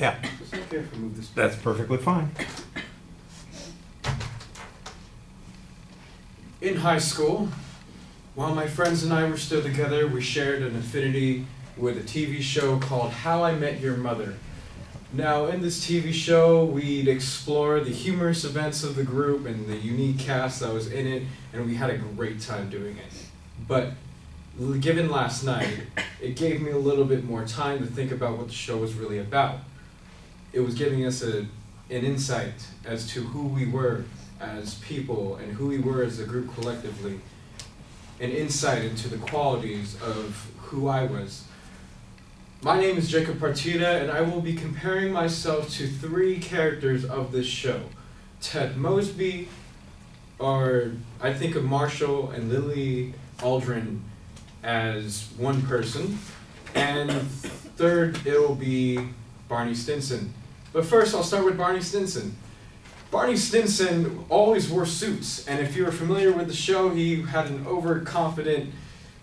Yeah, Is it okay if I move this? that's perfectly fine. In high school, while my friends and I were still together, we shared an affinity with a TV show called How I Met Your Mother. Now, in this TV show, we'd explore the humorous events of the group and the unique cast that was in it, and we had a great time doing it. But given last night, it gave me a little bit more time to think about what the show was really about. It was giving us an insight as to who we were as people and who we were as a group collectively, an insight into the qualities of who I was. My name is Jacob Partida, and I will be comparing myself to three characters of this show. Ted Mosby, or I think of Marshall and Lily Aldrin as one person, and third it will be Barney Stinson. But first I'll start with Barney Stinson. Barney Stinson always wore suits, and if you're familiar with the show, he had an overconfident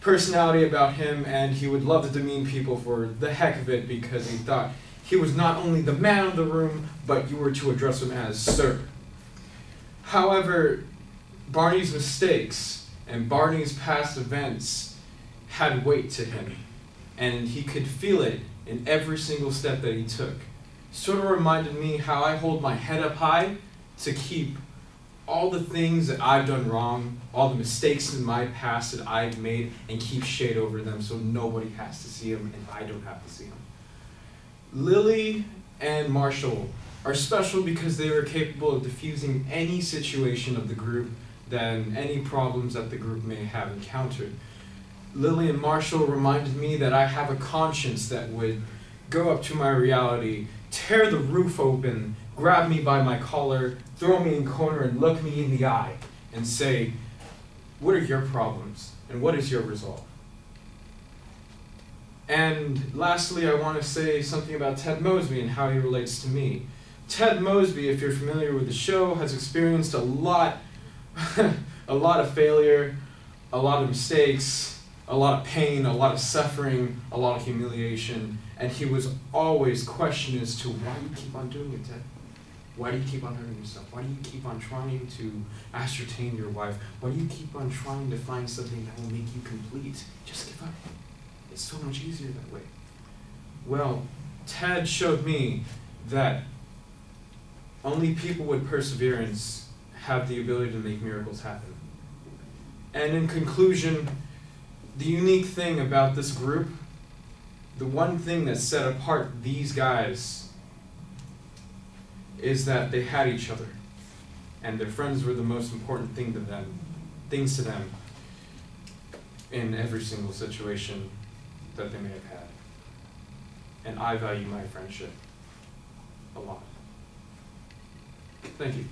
personality about him, and he would love to demean people for the heck of it because he thought he was not only the man of the room, but you were to address him as sir. However, Barney's mistakes and Barney's past events had weight to him, and he could feel it in every single step that he took. Sort of reminded me how I hold my head up high to keep all the things that I've done wrong, all the mistakes in my past that I've made, and keep shade over them so nobody has to see them and I don't have to see them. Lily and Marshall are special because they were capable of diffusing any situation of the group than any problems that the group may have encountered. Lily and Marshall reminded me that I have a conscience that would go up to my reality, tear the roof open, grab me by my collar, throw me in a corner and look me in the eye and say, what are your problems and what is your resolve? And lastly, I want to say something about Ted Mosby and how he relates to me. Ted Mosby, if you're familiar with the show, has experienced a lot of failure, a lot of mistakes, a lot of pain, a lot of suffering, a lot of humiliation, and he was always questioned as to why you keep on doing it, Ted? Why do you keep on hurting yourself? Why do you keep on trying to ascertain your wife? Why do you keep on trying to find something that will make you complete? Just give up. It's so much easier that way. Well, Ted showed me that only people with perseverance have the ability to make miracles happen. And in conclusion, the unique thing about this group, the one thing that set apart these guys is that they had each other, and their friends were the most important things to them in every single situation that they may have had. And I value my friendship a lot. Thank you.